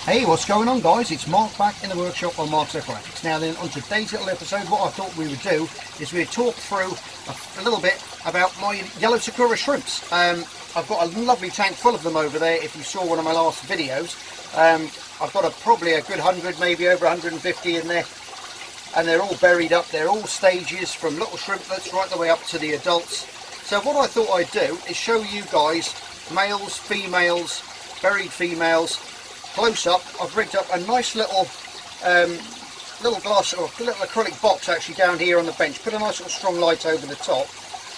Hey, what's going on, guys? It's Mark back in the workshop on Mark's Aquatics. Now then, on today's little episode, what I thought we would do is we'd talk through a little bit about my yellow sakura shrimps. I've got a lovely tank full of them over there. If you saw one of my last videos, I've got probably a good 100, maybe over 150 in there, and they're all berried up. They're all stages from little shrimplets right the way up to the adults. So what I thought I'd do is show you guys males, females, berried females, close up. I've rigged up a nice little glass or little acrylic box actually down here on the bench. Put a nice little strong light over the top.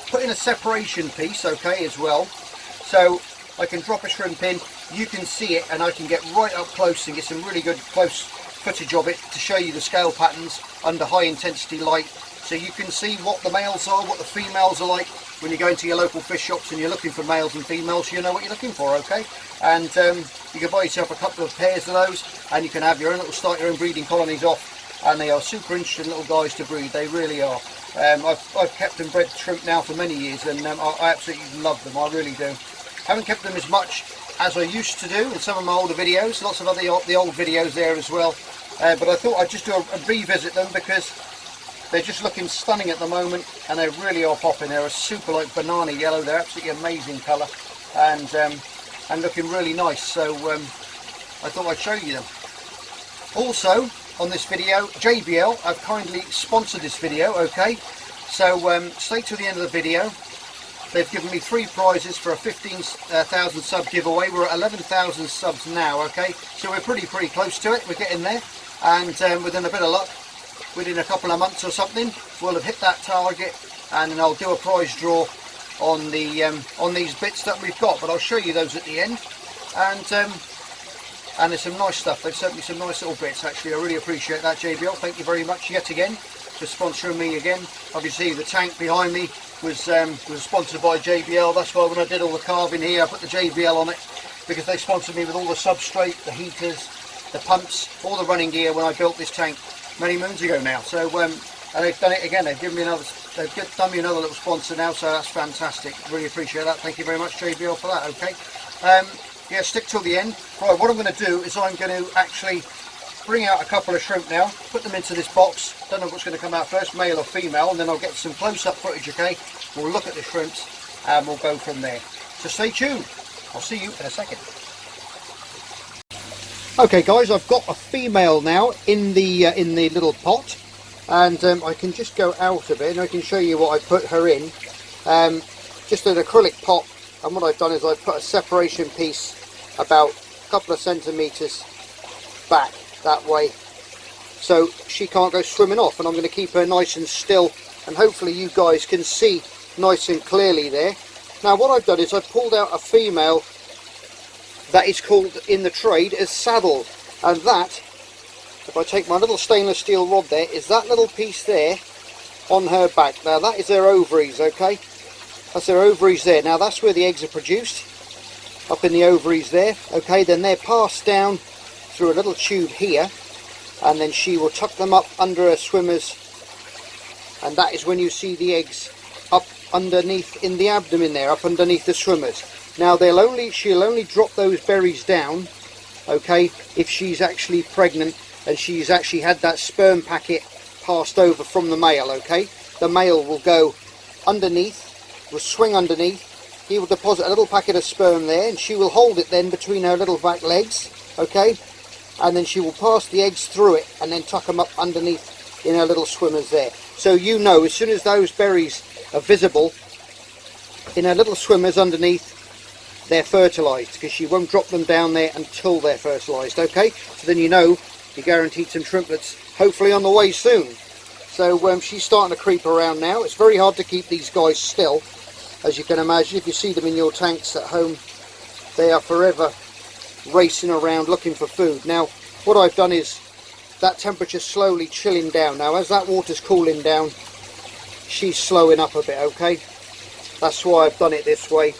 Put in a separation piece, okay, as well, so I can drop a shrimp in, you can see it, and I can get right up close and get some really good close footage of it to show you the scale patterns under high intensity light, so you can see what the males are, what the females are like. When you go into your local fish shops and you're looking for males and females, you know what you're looking for, okay? And you can buy yourself a couple of pairs of those, and you can have your own little, start your own breeding colonies off, and they are super interesting little guys to breed. They really are. I've kept and bred shrimp now for many years, and I absolutely love them. I really do. Haven't kept them as much as I used to do in some of my older videos. Lots of the old videos there as well. But I thought I'd just do a revisit them because they're just looking stunning at the moment, and they really are popping. They're a super like banana yellow. They're absolutely amazing colour, and looking really nice. So I thought I'd show you them. Also on this video, JBL have kindly sponsored this video, okay? So stay till the end of the video. They've given me 3 prizes for a 15,000 sub giveaway. We're at 11,000 subs now, okay? So we're pretty close to it. We're getting there, and within a bit of luck, within a couple of months or something, we'll have hit that target, and then I'll do a prize draw on the on these bits that we've got. But I'll show you those at the end, and there's some nice stuff. They've sent me some nice little bits actually. I really appreciate that, JBL. Thank you very much yet again for sponsoring me again. Obviously the tank behind me was sponsored by JBL. That's why when I did all the carving here, I put the JBL on it, because they sponsored me with all the substrate, the heaters, the pumps, all the running gear when I built this tank many moons ago now. So and they've done it again. They've given me another. They've done me another little sponsor now. So that's fantastic. Really appreciate that. Thank you very much, JBL, for that. Okay. Yeah, stick till the end. Right, what I'm going to do is I'm going to actually bring out a couple of shrimp now, put them into this box. Don't know what's going to come out first, male or female, and then I'll get some close-up footage, okay? We'll look at the shrimps and we'll go from there. So stay tuned. I'll see you in a second. Okay guys, I've got a female now in the little pot, and I can just go out of it and I can show you what I put her in. Just an acrylic pot, and what I've done is I've put a separation piece about a couple of centimetres back that way, so she can't go swimming off, and I'm going to keep her nice and still, and hopefully you guys can see nice and clearly there. Now what I've done is I've pulled out a female that is called in the trade as saddle, and that, if I take my little stainless steel rod there, is that little piece there on her back. Now that is her ovaries, okay? That's her ovaries there. Now that's where the eggs are produced, up in the ovaries there, okay? Then they're passed down through a little tube here, and then she will tuck them up under her swimmers, and that is when you see the eggs up underneath in the abdomen there, up underneath the swimmers. Now she'll only drop those berries down, okay, if she's actually pregnant and she's actually had that sperm packet passed over from the male, okay? The male will go underneath, will swing underneath, he will deposit a little packet of sperm there, and she will hold it then between her little back legs, okay? And then she will pass the eggs through it and then tuck them up underneath in her little swimmers there. So you know, as soon as those berries are visible in her little swimmers underneath, they're fertilised, because she won't drop them down there until they're fertilised, okay? So then you know you're guaranteed some shrimplets, hopefully on the way soon. So she's starting to creep around now. It's very hard to keep these guys still, as you can imagine. If you see them in your tanks at home, they are forever racing around looking for food. Now what I've done is that temperature's slowly chilling down. Now as that water's cooling down, she's slowing up a bit, okay? That's why I've done it this way,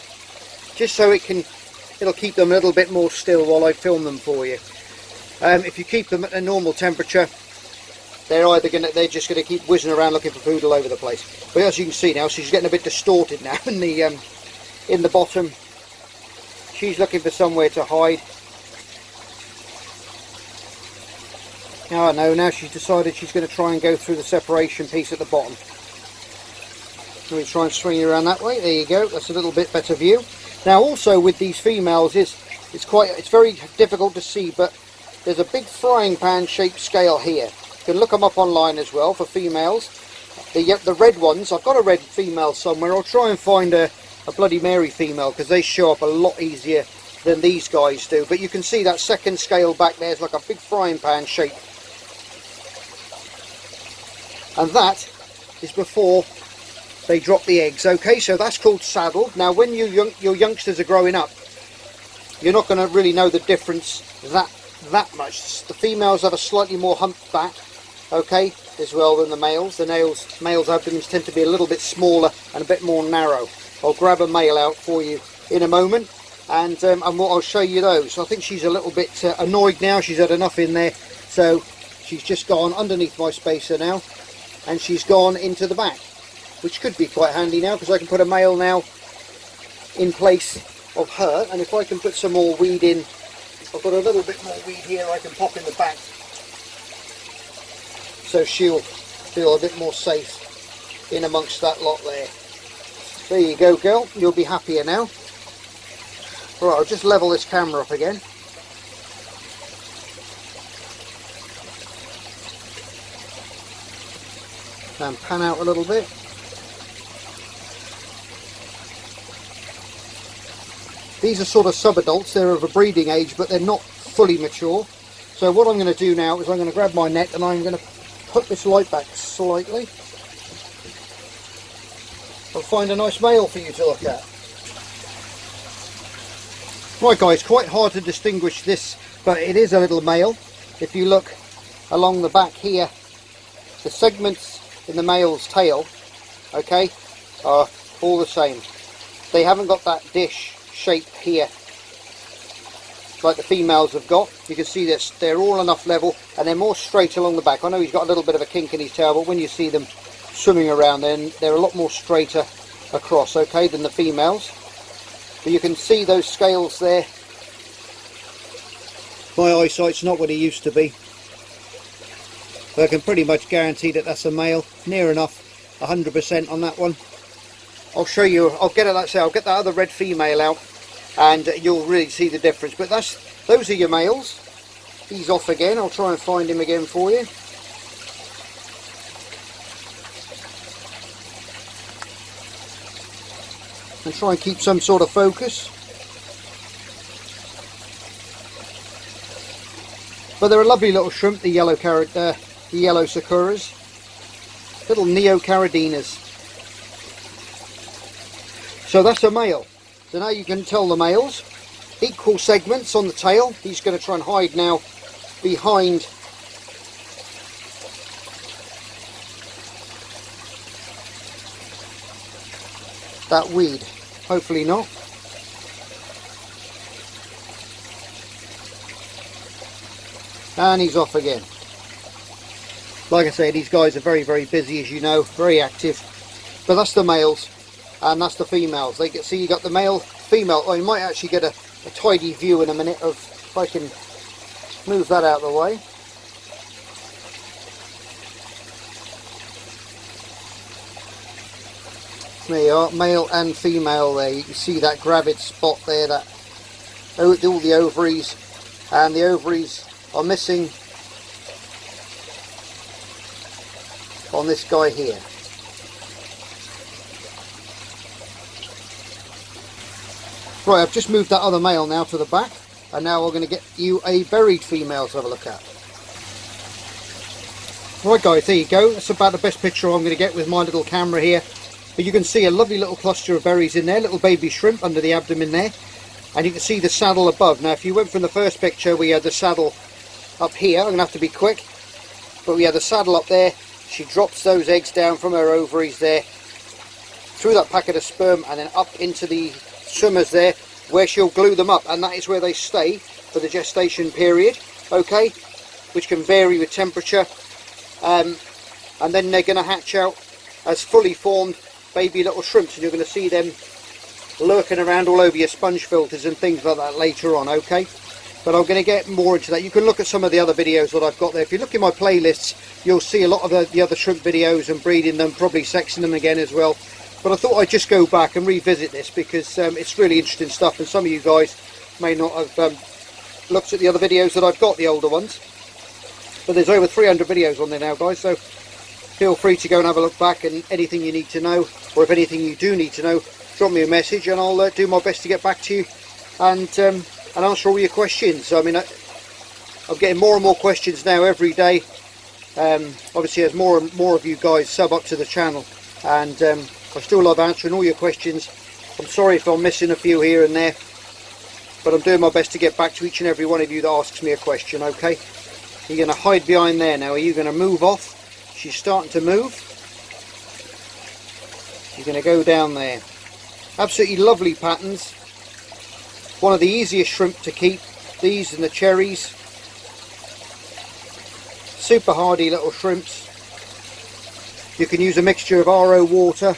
just so it'll keep them a little bit more still while I film them for you. If you keep them at a normal temperature, they're just gonna keep whizzing around looking for food all over the place. But as you can see now, she's getting a bit distorted now in the bottom. She's looking for somewhere to hide. Oh no, now she's decided she's going to try and go through the separation piece at the bottom. Let me try and swing you around that way. There you go, that's a little bit better view. Now also with these females, it's very difficult to see, but there's a big frying pan shaped scale here. You can look them up online as well for females. The red ones, I've got a red female somewhere. I'll try and find a Bloody Mary female, because they show up a lot easier than these guys do. But you can see that second scale back there is like a big frying pan shape. And that is before they drop the eggs. Okay, so that's called saddle. Now when your youngsters are growing up, you're not going to really know the difference that much. The females have a slightly more humped back, okay, as well than the males. The males' abdomens tend to be a little bit smaller and a bit more narrow. I'll grab a male out for you in a moment, and I'll show you those. I think she's a little bit annoyed now. She's had enough in there, so she's just gone underneath my spacer now, and she's gone into the back, which could be quite handy now, because I can put a male now in place of her. And if I can put some more weed in, I've got a little bit more weed here I can pop in the back, so she'll feel a bit more safe in amongst that lot there. There you go, girl, you'll be happier now. Right, I'll just level this camera up again. And pan out a little bit. These are sort of sub-adults. They're of a breeding age, but they're not fully mature. So what I'm going to do now is I'm going to grab my net and I'm going to put this light back slightly. I'll find a nice male for you to look at. Right guys, quite hard to distinguish this, but it is a little male. If you look along the back here, the segments in the male's tail, okay, are all the same. They haven't got that dish shape here like the females have got. You can see that they're all enough level, and they're more straight along the back. I know he's got a little bit of a kink in his tail, but when you see them swimming around, then they're a lot more straighter across, okay, than the females. But you can see those scales there. My eyesight's not what it used to be, but I can pretty much guarantee that that's a male, near enough, 100% on that one. I'll show you, I'll get that other red female out, and you'll really see the difference. But those are your males. He's off again. I'll try and find him again for you. And try and keep some sort of focus. But they're a lovely little shrimp, the yellow sakuras, little neocaradinas. So that's a male. So now you can tell the males. Equal segments on the tail. He's going to try and hide now behind that weed. Hopefully not. And he's off again. Like I say, these guys are very, very busy, as you know, very active. But that's the males, and that's the females. They get, see, you got the male, female. Oh, you might actually get a tidy view in a minute of, if I can move that out of the way. There you are, male and female there. You can see that gravid spot there, that all the ovaries, and the ovaries are missing on this guy here. Right, I've just moved that other male now to the back, and now we're going to get you a berried female to have a look at. Right guys, there you go. That's about the best picture I'm going to get with my little camera here. But you can see a lovely little cluster of berries in there, little baby shrimp under the abdomen there. And you can see the saddle above. Now if you went from the first picture, we had the saddle up here. I'm going to have to be quick. But we had the saddle up there. She drops those eggs down from her ovaries there, through that packet of sperm, and then up into the swimmers there, where she'll glue them up. And that is where they stay for the gestation period, okay, which can vary with temperature. And then they're going to hatch out as fully formed baby little shrimps, and you're going to see them lurking around all over your sponge filters and things like that later on, okay. but I'm going to get more into that. You can look at some of the other videos that I've got there. If you look in my playlists, you'll see a lot of the other shrimp videos and breeding them, probably sexing them again as well. But I thought I'd just go back and revisit this because it's really interesting stuff, and some of you guys may not have looked at the other videos that I've got, the older ones. But there's over 300 videos on there now, guys, so feel free to go and have a look back, and anything you need to know, or if anything you do need to know, drop me a message and I'll do my best to get back to you and answer all your questions. I mean, I'm getting more and more questions now every day. Obviously, as more and more of you guys sub up to the channel, and I still love answering all your questions. I'm sorry if I'm missing a few here and there, but I'm doing my best to get back to each and every one of you that asks me a question, okay? You're going to hide behind there now. Are you going to move off? She's starting to move. You're going to go down there. Absolutely lovely patterns. One of the easiest shrimp to keep. These and the cherries. Super hardy little shrimps. You can use a mixture of RO water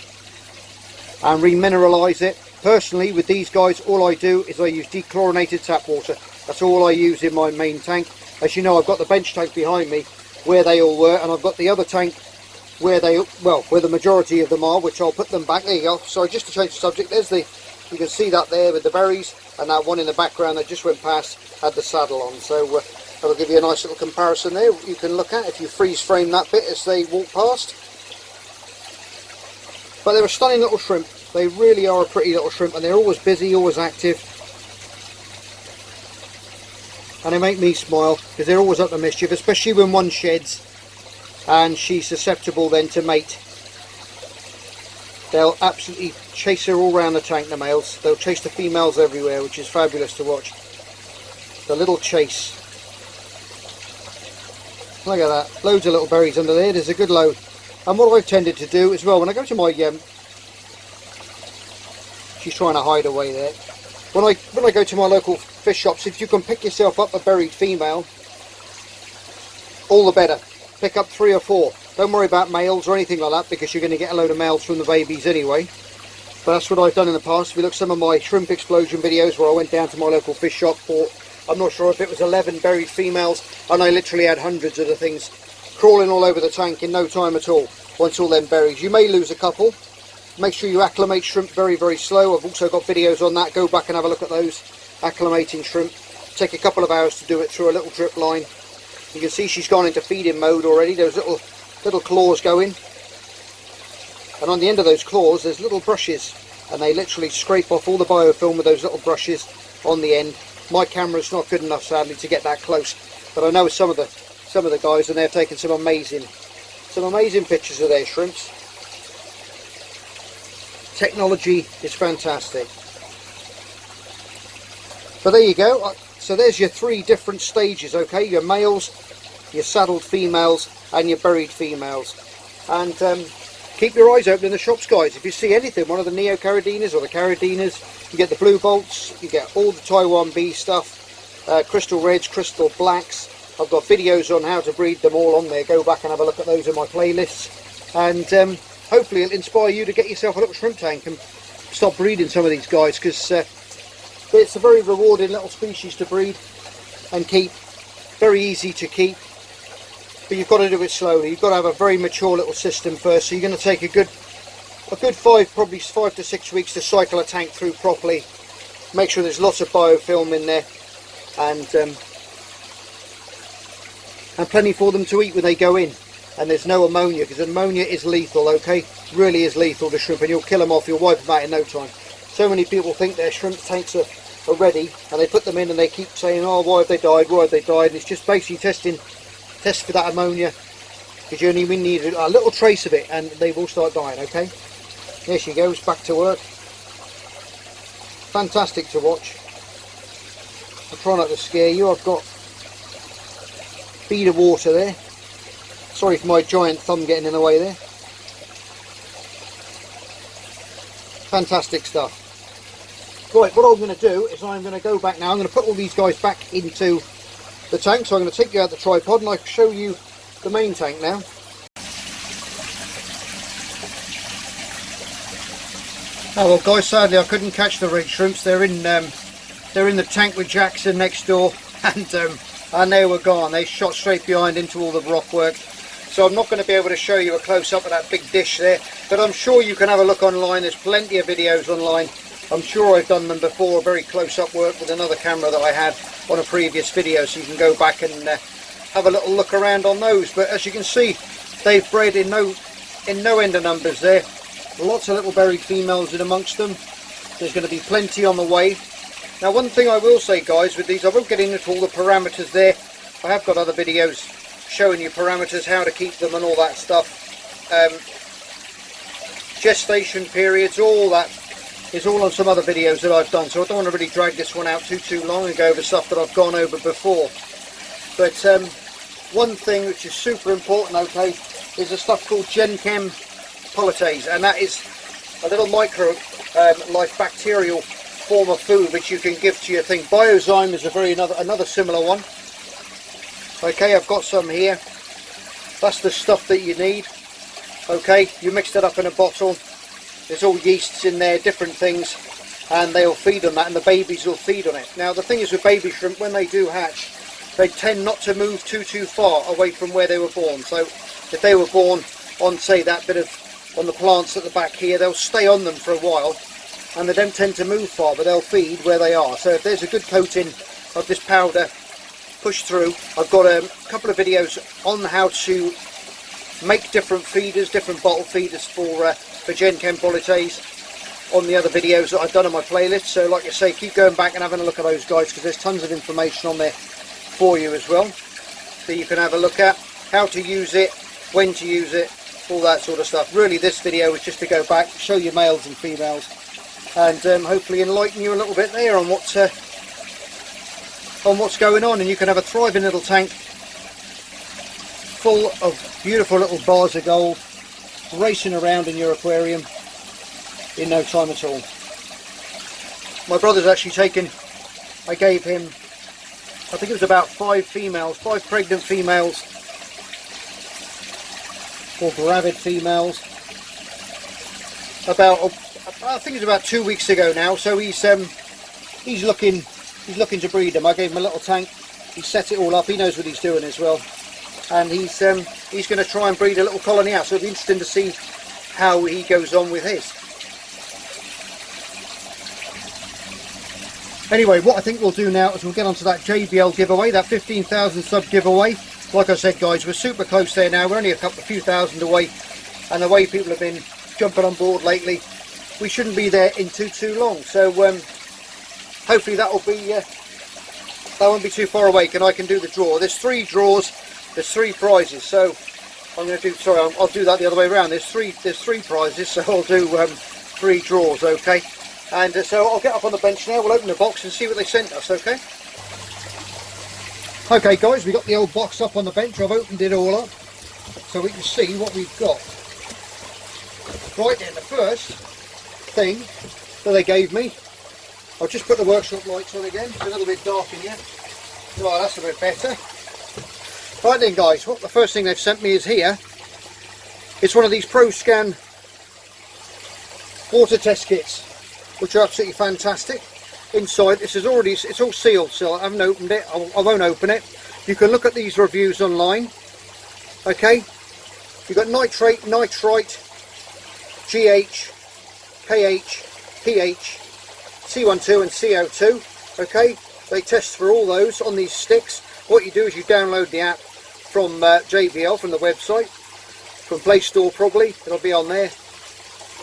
and remineralise it. Personally, with these guys, all I do is I use dechlorinated tap water. That's all I use in my main tank. As you know, I've got the bench tank behind me where they all were, and I've got the other tank where where the majority of them are, which I'll put them back. There you go. Sorry, just to change the subject, there's you can see that there with the berries, and that one in the background that just went past had the saddle on. So that'll give you a nice little comparison there you can look at if you freeze frame that bit as they walk past. But they're a stunning little shrimp. They really are a pretty little shrimp, and they're always busy, always active. And they make me smile because they're always up to mischief, especially when one sheds and she's susceptible then to mate. They'll absolutely chase her all around the tank, the males. They'll chase the females everywhere, which is fabulous to watch. The little chase. Look at that, loads of little berries under there. There's a good load. And what I've tended to do as well, when I go to my she's trying to hide away there. When I go to my local fish shops, if you can pick yourself up a berried female, all the better. Pick up 3 or 4. Don't worry about males or anything like that, because you're going to get a load of males from the babies anyway. But that's what I've done in the past. If you look at some of my shrimp explosion videos where I went down to my local fish shop, bought, I'm not sure if it was 11 berried females, and I literally had hundreds of the things crawling all over the tank in no time at all. Once all them berries, you may lose a couple. Make sure you acclimate shrimp very, very slow. I've also got videos on that. Go back and have a look at those. Acclimating shrimp. Take a couple of hours to do it through a little drip line. You can see she's gone into feeding mode already. There's little claws going. And on the end of those claws, there's little brushes. And they literally scrape off all the biofilm with those little brushes on the end. My camera's not good enough, sadly, to get that close. But I know some of the guys, and they've taken some amazing pictures of their shrimps. Technology is fantastic. But there you go. So there's your 3 different stages, okay? Your males, your saddled females, and your berried females. And keep your eyes open in the shops, guys. If you see anything, one of the Neo-Caradinas or the Caradinas, you get the blue bolts, you get all the Taiwan B stuff, crystal reds, crystal blacks. I've got videos on how to breed them all on there. Go back and have a look at those in my playlists. And hopefully it'll inspire you to get yourself a little shrimp tank and stop breeding some of these guys, because it's a very rewarding little species to breed and keep. Very easy to keep, but you've got to do it slowly. You've got to have a very mature little system first. So you're going to take a good 5 to 6 weeks to cycle a tank through properly. Make sure there's lots of biofilm in there, and plenty for them to eat when they go in. And there's no ammonia, because ammonia is lethal, okay? Really is lethal to shrimp, and you'll kill them off. You'll wipe them out in no time. So many people think their shrimp tanks are ready, and they put them in and they keep saying, oh, why have they died, why have they died? And it's just basically test for that ammonia, because you only need a little trace of it and they will start dying, okay? There she goes, back to work. Fantastic to watch. I'll try not to scare you. I've got feed of water there. Sorry for my giant thumb getting in the way there. Fantastic stuff. Right, what I'm going to do is I'm going to go back now. I'm going to put all these guys back into the tank. So I'm going to take you out the tripod and I can show you the main tank now. Oh well, guys, sadly I couldn't catch the red shrimps. They're in the tank with Jackson next door. and they were gone. They shot straight behind into all the rock work. So I'm not going to be able to show you a close-up of that big dish there, but I'm sure you can have a look online. There's plenty of videos online. I'm sure I've done them before, very close-up work with another camera that I had on a previous video, so you can go back and have a little look around on those. But as you can see, they've bred in no end of numbers there. Lots of little berried females in amongst them. There's going to be plenty on the way. Now, one thing I will say, guys, with these, I won't get into all the parameters there. I have got other videos showing you parameters, how to keep them and all that stuff. Gestation periods, all that is all on some other videos that I've done, so I don't want to really drag this one out too long and go over stuff that I've gone over before. But one thing which is super important, okay, is a stuff called GenChem polytase, and that is a little micro life bacterial form of food which you can give to your thing. Biozyme is another similar one. Okay, I've got some here. That's the stuff that you need. Okay, you mix it up in a bottle. There's all yeasts in there, different things, and they'll feed on that, and the babies will feed on it. Now, the thing is with baby shrimp, when they do hatch, they tend not to move too far away from where they were born. So if they were born on, say, that bit of, on the plants at the back here, they'll stay on them for a while, and they don't tend to move far, but they'll feed where they are. So if there's a good coating of this powder push through, I've got a couple of videos on how to make different feeders, different bottle feeders for GenChem polytase on the other videos that I've done on my playlist. So like I say, keep going back and having a look at those, guys, because there's tons of information on there for you as well, so you can have a look at how to use it, when to use it, all that sort of stuff. Really, this video is just to go back, show you males and females, and hopefully enlighten you a little bit there on what's going on, and you can have a thriving little tank full of beautiful little bars of gold racing around in your aquarium in no time at all. My brother's actually taken, I gave him, I think it was about 5 pregnant females, or Berried females, about, I think it's about 2 weeks ago now. So he's looking to breed them. I gave him a little tank, he set it all up, he knows what he's doing as well, and he's going to try and breed a little colony out, so it'll be interesting to see how he goes on with his. Anyway, what I think we'll do now is we'll get onto that JBL giveaway, that 15,000 sub giveaway. Like I said, guys, we're super close there now. We're only a few thousand away, and the way people have been jumping on board lately, we shouldn't be there in too long. So hopefully that won't be too far away, and I can do the draw. There's 3 draws, there's 3 prizes. So I'm going to do, sorry, I'll do that the other way around. There's three prizes, so I'll do 3 draws, okay? And so I'll get up on the bench now, we'll open the box and see what they sent us, okay? Okay, guys, we've got the old box up on the bench. I've opened it all up so we can see what we've got. Right then, the first thing that they gave me, I'll just put the workshop lights on again. It's a little bit dark in here. Right, that's a bit better. Right then, guys, what the first thing they've sent me is here. It's one of these ProScan water test kits, which are absolutely fantastic. Inside, this is already, it's all sealed, so I haven't opened it. I won't open it. You can look at these reviews online. Okay, you've got nitrate, nitrite, GH, KH, pH, C12 and CO2. Okay, they test for all those on these sticks. What you do is you download the app from JBL, from the website, from Play Store probably, it'll be on there.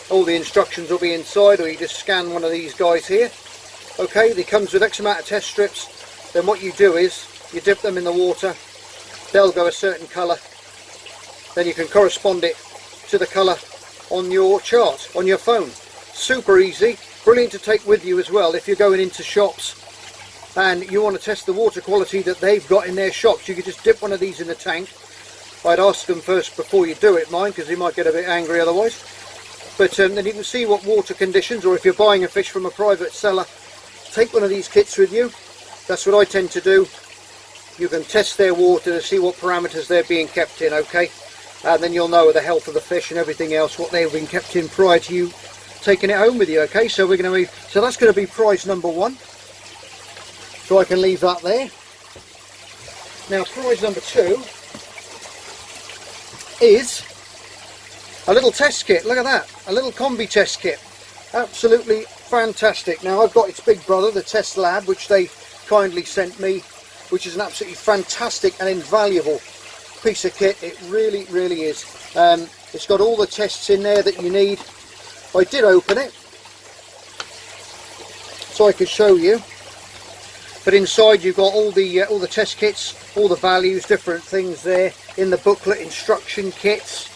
All the instructions will be inside, or you just scan one of these guys here. Okay, it comes with X amount of test strips. Then what you do is you dip them in the water, they'll go a certain colour, then you can correspond it to the colour on your chart, on your phone. Super easy, brilliant to take with you as well if you're going into shops and you want to test the water quality that they've got in their shops. You could just dip one of these in the tank. I'd ask them first before you do it, mind, because they might get a bit angry otherwise. But then you can see what water conditions, or if you're buying a fish from a private seller, take one of these kits with you. That's what I tend to do. You can test their water to see what parameters they're being kept in, okay? And then you'll know the health of the fish and everything else, what they've been kept in prior to you taking it home with you, okay? So we're going to move, so that's going to be prize number 1. So I can leave that there. Now prize number 2 is a little test kit. Look at that, a little combi test kit. Absolutely fantastic. Now I've got its big brother, the Test Lab, which they kindly sent me, which is an absolutely fantastic and invaluable piece of kit. It really, really is. It's got all the tests in there that you need. I did open it so I could show you, but inside you've got all the test kits, all the values, different things there in the booklet, instruction kits.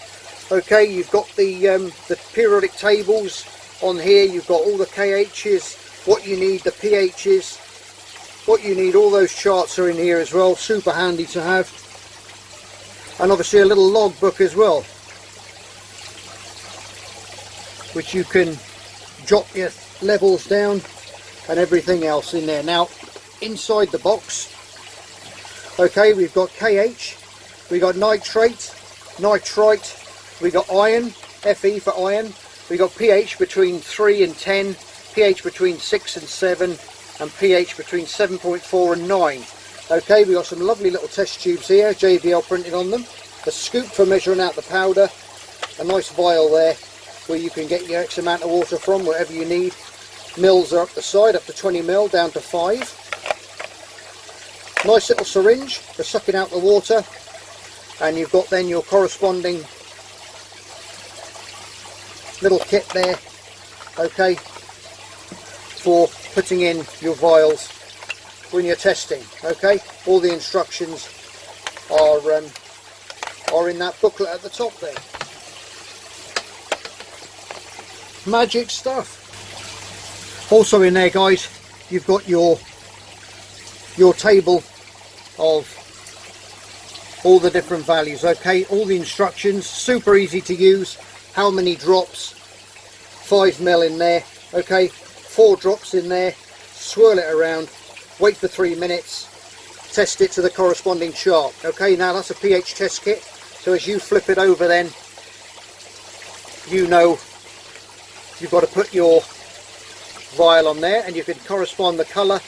Okay, you've got the periodic tables on here. You've got all the KHs, what you need, the pHs, what you need. All those charts are in here as well. Super handy to have. And obviously a little log book as well, which you can jot your levels down and everything else in there. Now inside the box, okay, we've got KH, we've got nitrate, nitrite, we got iron, Fe for iron, we got pH between 3 and 10, pH between 6 and 7, and pH between 7.4 and 9. Okay, we got some lovely little test tubes here, JBL printed on them, a scoop for measuring out the powder, a nice vial there where you can get your X amount of water from, whatever you need. Mils are up the side, up to 20 mil, down to 5. Nice little syringe for sucking out the water, and you've got then your corresponding little kit there, okay, for putting in your vials when you're testing. Okay, all the instructions are in that booklet at the top there. Magic stuff. Also in there, guys, you've got your table of all the different values. Okay, all the instructions, super easy to use. How many drops? 5 ml in there. Okay, 4 drops in there. Swirl it around, wait for 3 minutes, test it to the corresponding chart. Okay, now that's a pH test kit, so as you flip it over then, you know you've got to put your vial on there, and you can correspond the colour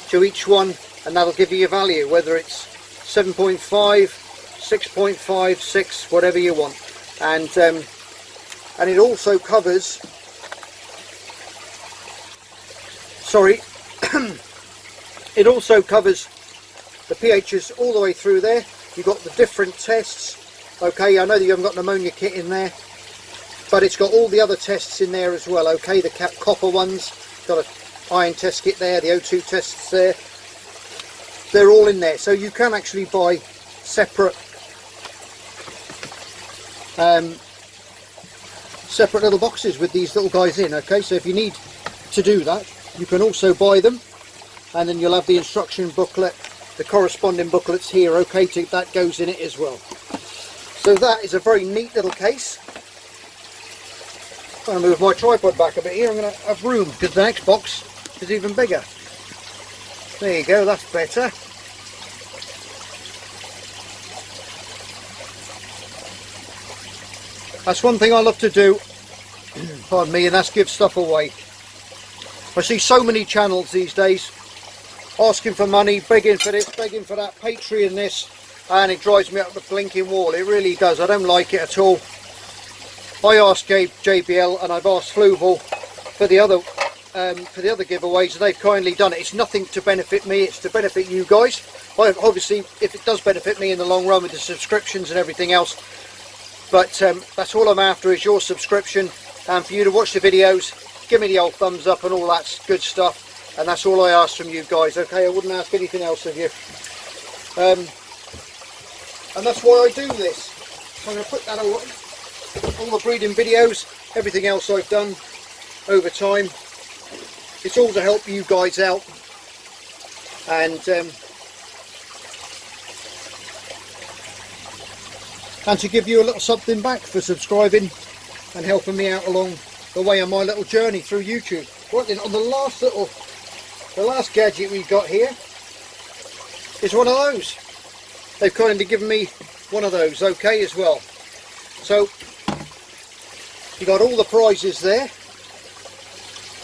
to each one, and that'll give you your value, whether it's 7.5, 6.5, 6, whatever you want. And it also covers, sorry, it also covers the pHs all the way through there. You've got the different tests. Okay, I know that you haven't got an ammonia kit in there, but it's got all the other tests in there as well. Okay, the copper ones, got an iron test kit there, the O2 tests there, they're all in there. So you can actually buy separate separate little boxes with these little guys in. Okay, so if you need to do that, you can also buy them, and then you'll have the instruction booklet, the corresponding booklets here. Okay, that goes in it as well. So that is a very neat little case. I'm going to move my tripod back a bit here. I'm going to have room because the next box is even bigger. There you go, that's better. That's one thing I love to do, pardon me, and that's give stuff away. I see so many channels these days asking for money, begging for this, begging for that, Patreon this, and it drives me up the blinking wall. It really does. I don't like it at all. I asked JBL and I've asked Fluval for the other giveaways, and they've kindly done it. It's nothing to benefit me, it's to benefit you guys. Obviously, if it does benefit me in the long run with the subscriptions and everything else, but that's all I'm after is your subscription, and for you to watch the videos, give me the old thumbs up and all that good stuff, and that's all I ask from you guys. Okay, I wouldn't ask anything else of you, and that's why I do this. So I'm going to put that away. All the breeding videos, everything else I've done over time, it's all to help you guys out, and to give you a little something back for subscribing and helping me out along the way on my little journey through YouTube. Right then, on the last gadget we've got here is one of those. They've kindly given me one of those, okay, as well. So you got all the prizes there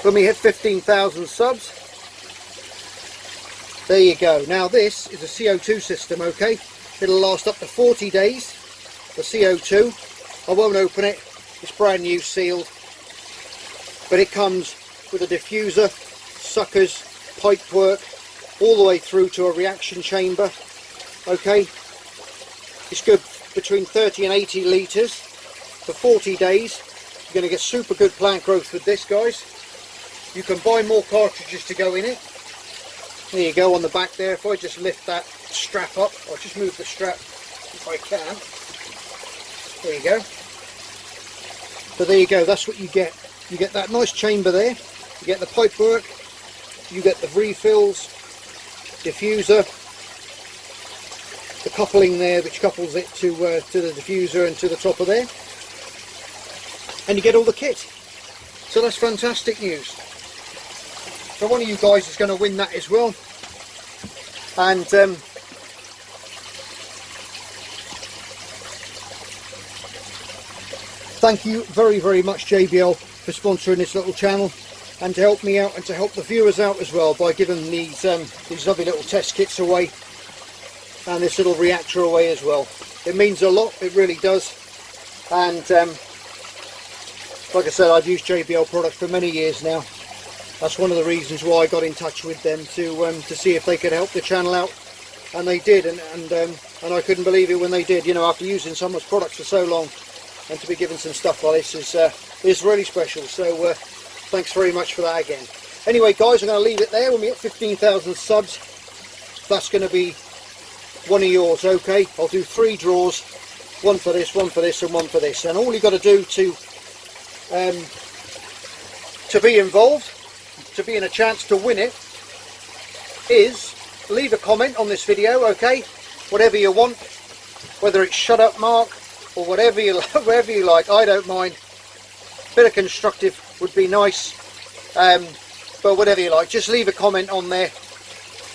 when we hit 15,000 subs. There you go. Now this is a CO2 system, okay? It'll last up to 40 days. The CO2. I won't open it. It's brand new, sealed. But it comes with a diffuser, suckers, pipe work, all the way through to a reaction chamber. Okay? It's good between 30 and 80 litres for 40 days. You're going to get super good plant growth with this, guys. You can buy more cartridges to go in it. There you go on the back there. If I just lift that strap up, I'll just move the strap if I can. There you go. So there you go, that's what you get. You get that nice chamber there, you get the pipe work, you get the refills, diffuser, the coupling there which couples it to the diffuser and to the top of there, and you get all the kit. So that's fantastic news. So one of you guys is going to win that as well. And thank you very, very much, JBL, for sponsoring this little channel and to help me out and to help the viewers out as well by giving these lovely little test kits away and this little reactor away as well. It means a lot, it really does. And like I said, I've used JBL products for many years now. That's one of the reasons why I got in touch with them to see if they could help the channel out, and they did. And I couldn't believe it when they did. You know, after using someone's products for so long, and to be given some stuff like this is really special. So thanks very much for that again. Anyway, guys, I'm going to leave it there. When we get 15,000 subs, that's going to be one of yours. Okay, I'll do 3 draws, one for this, one for this, and one for this. And all you got to do to be involved, to be in a chance to win it, is leave a comment on this video. Okay, whatever you want, whether it's shut up Mark or whatever you whatever you like, I don't mind. Bit of constructive would be nice, but whatever you like, just leave a comment on there,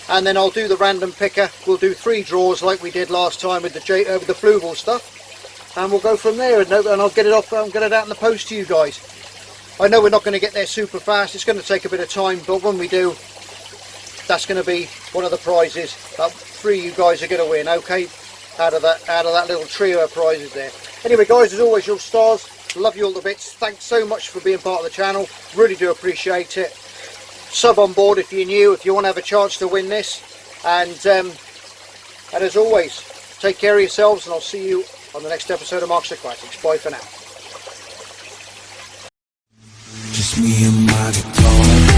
and then I'll do the random picker. We'll do 3 draws like we did last time with the Fluval stuff, and we'll go from there. And I'll get it off. I'll get it out in the post to you guys. I know we're not going to get there super fast. It's going to take a bit of time, but when we do, that's going to be one of the prizes that 3 of you guys are going to win. Okay, out of that little trio of prizes there. Anyway, guys, as always, you're stars. Love you all the bits. Thanks so much for being part of the channel. Really do appreciate it. Sub on board if you're new, if you want to have a chance to win this. And as always, take care of yourselves, and I'll see you on the next episode of Mark's Aquatics. Bye for now. Just me and my guitar.